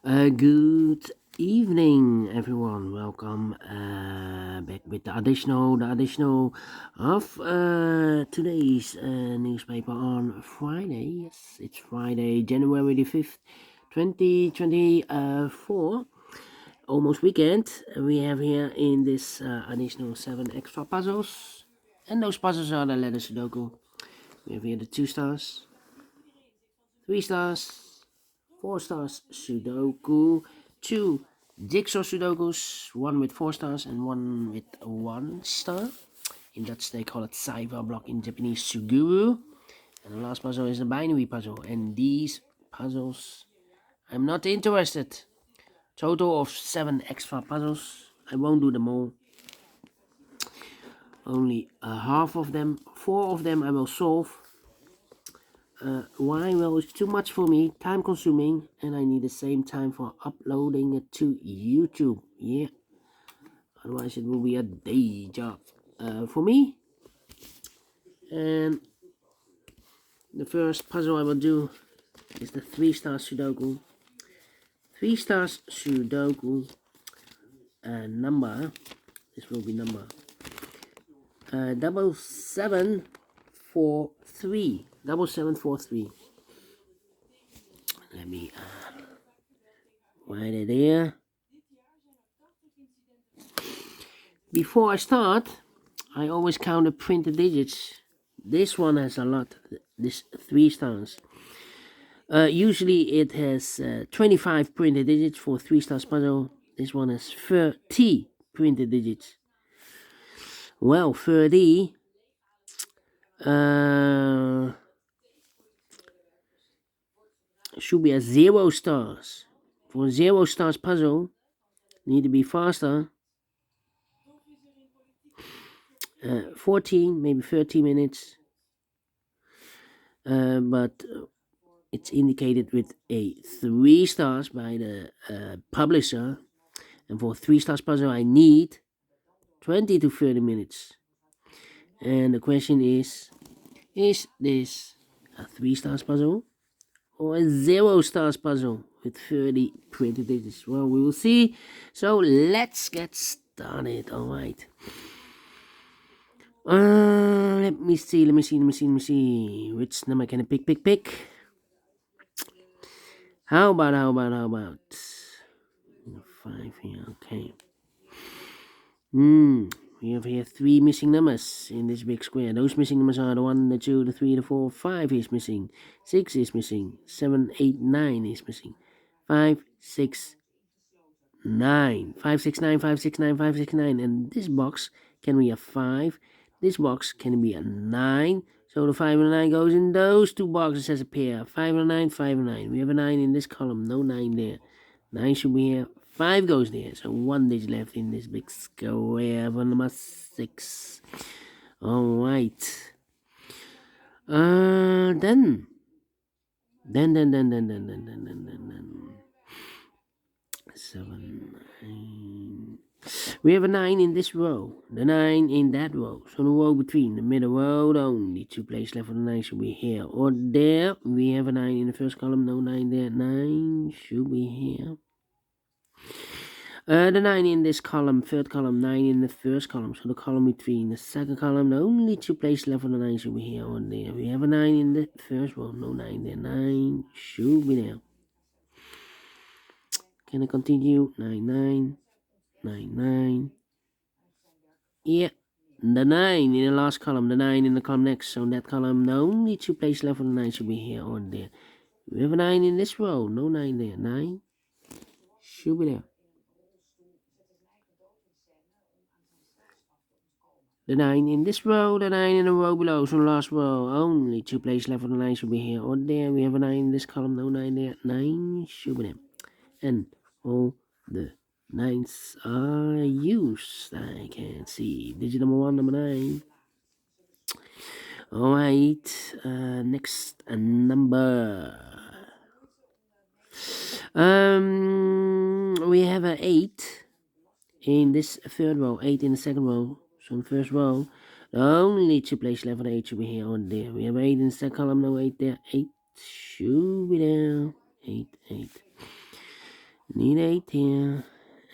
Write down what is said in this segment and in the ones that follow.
Good evening, everyone. Welcome back with the additional of today's newspaper on Friday. Yes, it's Friday, January the 5th, 2024. Almost weekend. We have here in this additional 7 extra puzzles. And those puzzles are the letter Sudoku. We have here the 2 stars, 3 stars, 4 stars Sudoku, 2 jigsaw Sudokus, 1 with 4 stars and 1 with 1 star. In Dutch they call it cipher block, in Japanese Suguru. And the last puzzle is a binary puzzle. And these puzzles, I'm not interested. Total of 7 extra puzzles. I won't do them all. Only half of them. 4 of them I will solve. Why? Well, it's too much for me, time consuming, and I need the same time for uploading it to YouTube. Yeah, otherwise it will be a day job for me. And the first puzzle I will do is the 3 stars Sudoku. 3 stars Sudoku number. This will be number 7743. 7743. Let me write it there. Before I start, I always count the printed digits. This one has a lot, this 3 stars. Usually it has 25 printed digits for 3 stars puzzle. This one has 30 printed digits. Well, 30 should be a 0 stars. For 0 stars puzzle, need to be faster. 14, maybe 30 minutes. But it's indicated with a 3 stars by the publisher. And for 3 stars puzzle, I need 20 to 30 minutes. And the question is this a 3 stars puzzle or a 0 stars puzzle with 30 printed digits? Well, we will see. So let's get started. All right. Let me see. Which number can I pick? How about 5 here? Okay. We have here 3 missing numbers in this big square. Those missing numbers are the 1, the 2, the 3, the 4, 5 is missing, 6 is missing, 7, 8, 9 is missing, 5, 6, 9, 5, 6, 9, 5, 6, 9, 5, 6, 9. And this box can be a 5. This box can be a 9. So the 5 and the 9 goes in those 2 boxes as a pair. 5 and a 9, 5 and 9. We have a 9 in this column, no 9 there. 9 should be here. 5 goes there, so 1 digit left in this big square for number 6. Alright. Then. 7, 9. We have a 9 in this row, the 9 in that row. So the row between, the middle row, the only 2 places left for the 9 should be here or there. We have a 9 in the first column, no 9 there. 9 should be here. The 9 in this column, third column, 9 in the first column. So the column between the second column, the only 2 places left for the 9 should be here or there. We have a 9 in the first row, no 9 there. 9 should be there. Can I continue? 9, 9, 9, 9. Yeah, the 9 in the last column, the 9 in the column next. So in that column, the only 2 places left for the 9 should be here or there. We have a 9 in this row, no 9 there. 9 should be there. The 9 in this row, the 9 in the row below, so the last row, only 2 places left for the 9 should be here or there. We have a 9 in this column, no 9 there. 9 should be there. And all the 9s are used. I can see digit number 1, number 9. Alright, next number. We have an 8 in this third row, 8 in the second row. So in the first row, the only 2 places left for the 8 should be here or there. We have 8 in the second column, no 8 there. 8 should be there. 8, 8. Need 8 here,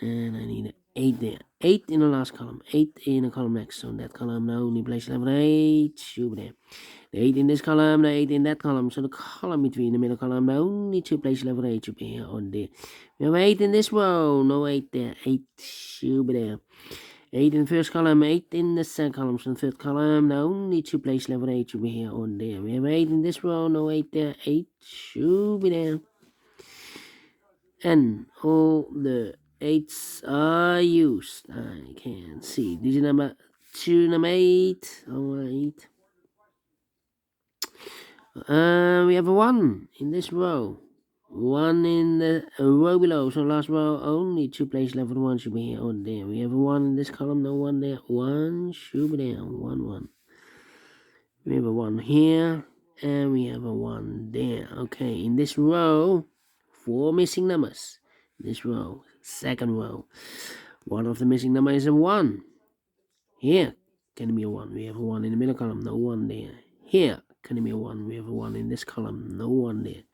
and I need 8 there. 8 in the last column, 8 in the column next. So in that column now only place level 8 should be there. The 8 in this column, the 8 in that column. So the column between the middle column, the only two place level 8 should be here on there. We have 8 in this row, no 8 there. 8 should be there. 8 in the first column, 8 in the second column. So the third column, the only two place level 8 should be here on there. We have 8 in this row, no 8 there. 8 should be there. And all the 8s are used. I can see. Digit number 2, number 8. Alright. We have a 1 in this row. 1 in the row below. So last row, only two place level 1 should be here or there. We have a 1 in this column, no 1 there. 1 should be there. 1, 1. We have a 1 here. And we have a 1 there. Okay, in this row, 4 missing numbers. This row, second row. One of the missing numbers is a 1. Here, can it be a 1? We have a 1 in the middle column, no 1 there. Here, can it be a 1? We have a 1 in this column, no 1 there.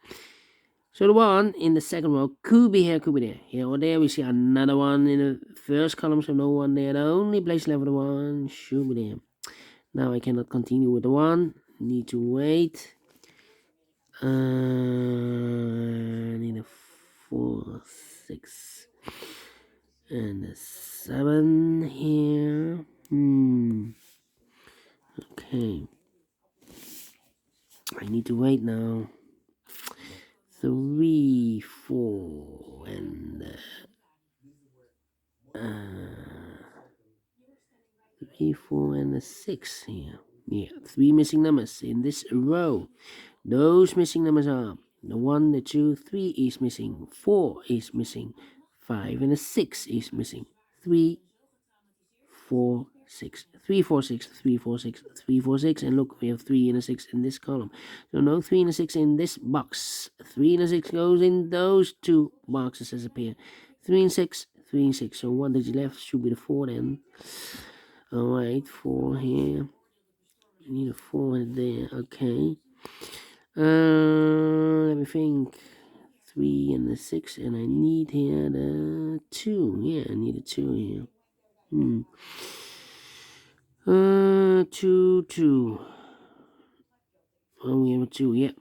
So the 1 in the second row could be here, could be there. Here or there, we see another 1 in the first column, so no 1 there. The only place left for the 1 should be there. Now I cannot continue with the 1. Need to wait. I need a 4, 6, and a 7 here. Okay. I need to wait now. 3, 4, and 3, 4, and a 6 here. Yeah, 3 missing numbers in this row. Those missing numbers are the 1, the 2, 3 is missing, 4 is missing, 5 and a 6 is missing, 3, 4, 6, 3, 4, 6, 3, 4, 6, 3, 4, 6, and look, we have 3 and a 6 in this column. So no 3 and a 6 in this box. 3 and a 6 goes in those two boxes as a pair. 3 and 6, 3 and 6. So one digit left should be the 4 then. Alright, 4 here. We need a 4 there, okay. Let me think. 3 and the 6, and I need here the 2. Yeah, I need a 2 here. 2, 2. Oh, we have a 2, yeah.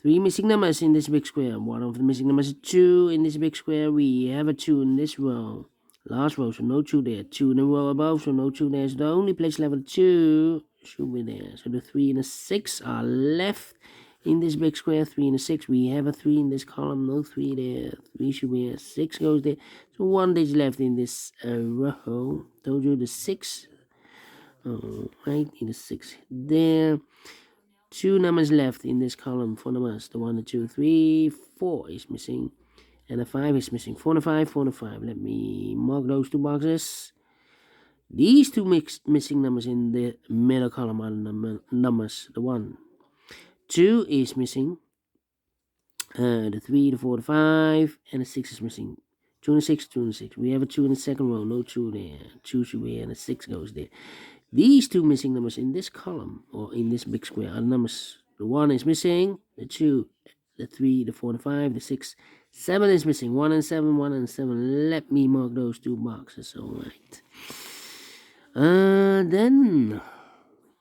3 missing numbers in this big square. One of the missing numbers is 2 in this big square. We have a 2 in this row. Last row, so no 2 there. 2 in the row above, so no 2 there. So the only place level 2 should be there. So the 3 and the 6 are left in this big square. 3 and a 6. We have a 3 in this column. No 3 there. 3 should be there. 6 goes there. So one digit left in this row. Told you the 6. Right, in the 6 there. 2 numbers left in this column for numbers. The 1, the 2, 3, 4 is missing. And the 5 is missing. 4 and a 5, 4 and a 5. Let me mark those two boxes. These two missing numbers in the middle column are the numbers. The 1, 2 is missing. The 3, the 4, the 5, and the 6 is missing. 2 and a 6, 2 and a 6. We have a 2 in the second row. No 2 there. 2 should be here, and a 6 goes there. These two missing numbers in this column, or in this big square, are the numbers. The 1 is missing. The 2, the 3, the 4, the 5, the 6, 7 is missing. 1 and 7, 1 and 7. Let me mark those two boxes. Alright. Then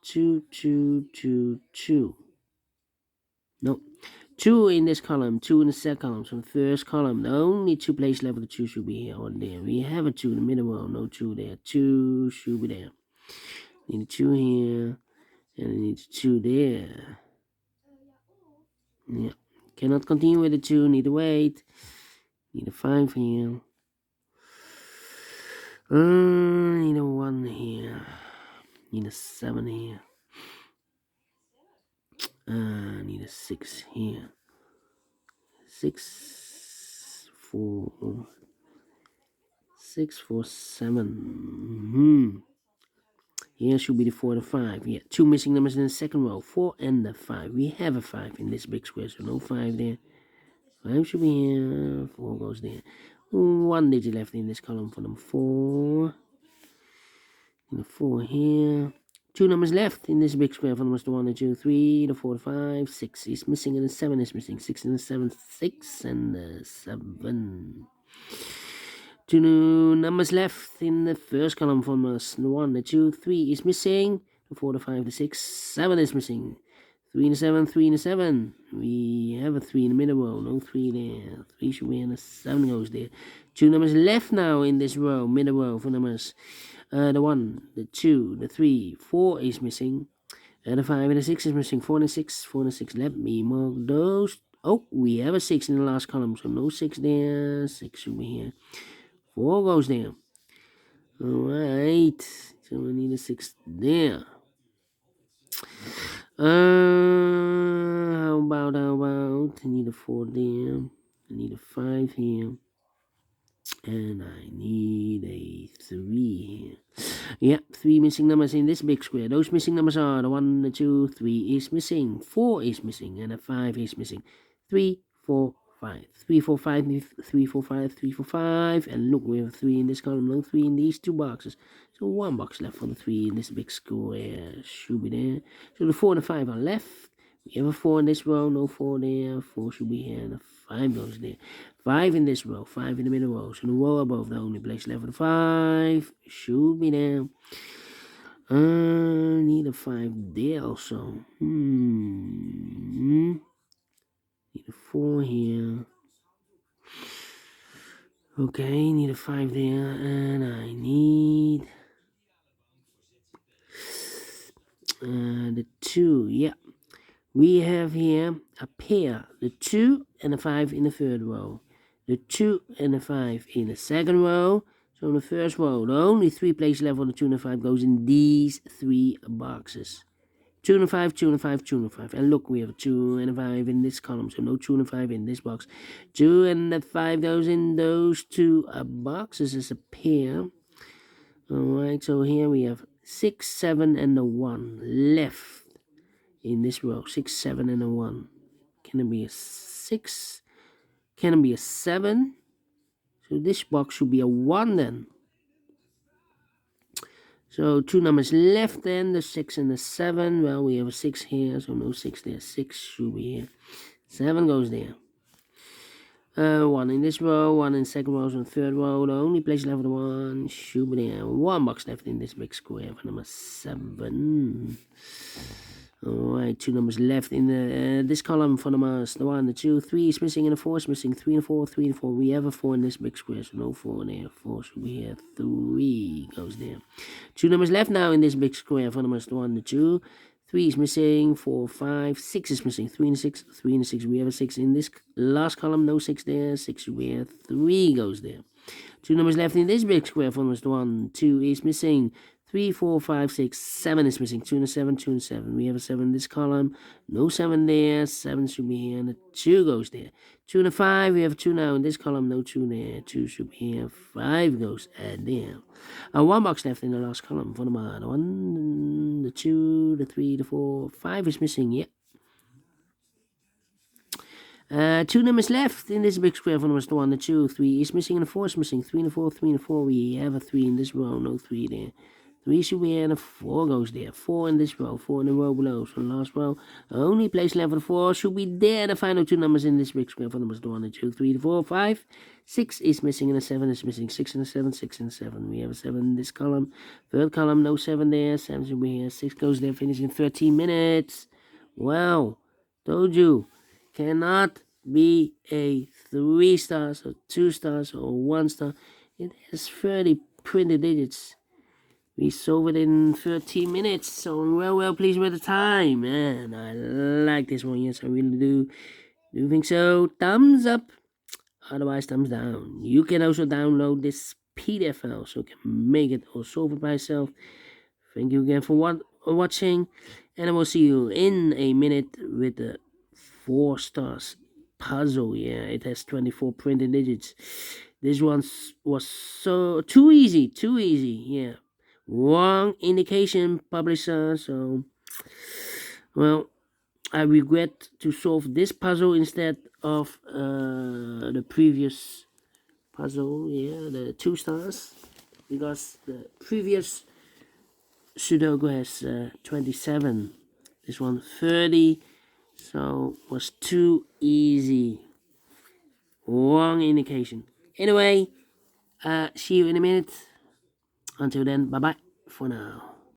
2, 2, 2, 2. No. 2 in this column, 2 in the second column. So the first column, the only two place left for the 2 should be here or there. We have a 2 in the middle row, no 2 there. 2 should be there. Need a 2 here, and I need a 2 there. Yeah. Cannot continue with the 2, need to wait. Need a 5 here. Need a 1 here. Need a 7 here. Need a 6 here. 6, 4, 6, 4, 7. Here should be the 4 and 5. Yeah, 2 missing numbers in the second row. 4 and the 5. We have a 5 in this big square, so no 5 there. 5 should be here. 4 goes there. 1 digit left in this column for number 4. And a 4 here. 2 numbers left in this big square for numbers 1 and 2, 3, the 4, the 5, 6 is missing, and the 7 is missing. 6 and the 7, 6 and the 7. 2 new numbers left in the first column for numbers 1, the 2, 3 is missing. The 4, the 5, the 6, 7 is missing. 3 and the 7, 3 and the 7. We have a 3 in the middle row, no 3 there. 3 should be in, the 7 goes there. 2 numbers left now in this row, middle row for numbers. The 1, the 2, the 3, 4 is missing. The 5 and the 6 is missing. 4 and the 6, 4 and the 6. Let me mark those. Oh, we have a 6 in the last column, so no 6 there. 6 should be here. 4 goes there. Alright, so we need a 6 there. How about, I need a 4 there. I need a 5 here. And I need a 3 here. Yeah, 3 missing numbers in this big square. Those missing numbers are the 1, the 2, 3 is missing. 4 is missing. And a 5 is missing. 3, 4, 5. 3, 4, 5, 3, 4, 5, 3, 4, 5. And look, we have 3 in this column, no 3 in these 2 boxes. So 1 box left for the 3 in this big square. Should be there. So the 4 and the 5 are left. We have a 4 in this row, no 4 there. 4 should be here, and a 5 goes there. 5 in this row, 5 in the middle row. So the row above, the only place left for the 5 should be there. Need a 5 there also. Need a 4 here. Okay, need a 5 there, and I need the 2. Yeah. We have here a pair, the 2 and the 5 in the third row, the 2 and the 5 in the second row. So in the first row, the only 3 places left for the 2 and the 5 goes in these 3 boxes. 2 and a 5, 2 and a 5, 2 and a 5. And look, we have a 2 and a 5 in this column, so no 2 and a 5 in this box. 2 and the 5 goes in those 2 boxes as a pair. Alright, so here we have 6, 7, and the 1 left in this row. 6, 7, and a 1. Can it be a 6? Can it be a 7? So this box should be a 1 then. So 2 numbers left then, the 6 and the 7. Well, we have a 6 here, so no 6 there. 6 should be here. 7 goes there. 1 in this row, 1 in the second row, so third row. The only place left for the 1 should be there. 1 box left in this big square for number 7. Alright, 2 numbers left in the this column for numbers. The 1, the 2, 3 is missing, and the 4 is missing. 3 and 4, 3 and 4. We have a 4 in this big square, so no 4 there. 4 should be here. 3 goes there. 2 numbers left now in this big square for numbers. The 1, the 2, 3 is missing. 4, 5, 6 is missing. 3 and 6, 3 and 6. We have a 6 in this last column, no 6 there. 6 should be here. 3 goes there. 2 numbers left in this big square for numbers. The 1, 2 is missing. 3, 4, 5, 6, 7 is missing. 2 and a 7, 2 and 7. We have a 7 in this column. No 7 there. 7 should be here. And the 2 goes there. 2 and a 5. We have 2 now in this column. No 2 there. 2 should be here. 5 goes there. 1 box left in the last column for the 1, the 2, the 3, the 4. 5 is missing. Yep. 2 numbers left in this big square for numbers. The 1, the 2, 3 is missing, and the 4 is missing. 3 and the 4, 3 and the 4. We have a 3 in this row. No 3 there. 3 should be here, and a 4 goes there. 4 in this row, 4 in the row below. So the last row, only place left for the 4 should be there. The final 2 numbers in this big square for numbers 1 and 2, 3, 4, 5. 6 is missing, and a 7 is missing. 6 and a 7, 6 and 7. We have a 7 in this column. Third column, no 7 there. 7 should be here. 6 goes there, finishing 13 minutes. Wow, told you. Cannot be a 3 stars or 2 stars or 1 star. It has 30 printed digits. We solved it in 13 minutes, so I'm well pleased with the time. Man, I like this one. Yes, I really do. Do you think so? Thumbs up. Otherwise, thumbs down. You can also download this PDF file so you can make it or solve it by yourself. Thank you again for watching. And I will see you in a minute with the 4 stars puzzle. Yeah, it has 24 printed digits. This one was so too easy. Yeah. Wrong indication, publisher. So, well, I regret to solve this puzzle instead of the previous puzzle. Yeah, the 2 stars, because the previous Sudoku has 27. This one 30. So was too easy. Wrong indication. Anyway, see you in a minute. Until then, bye bye for now.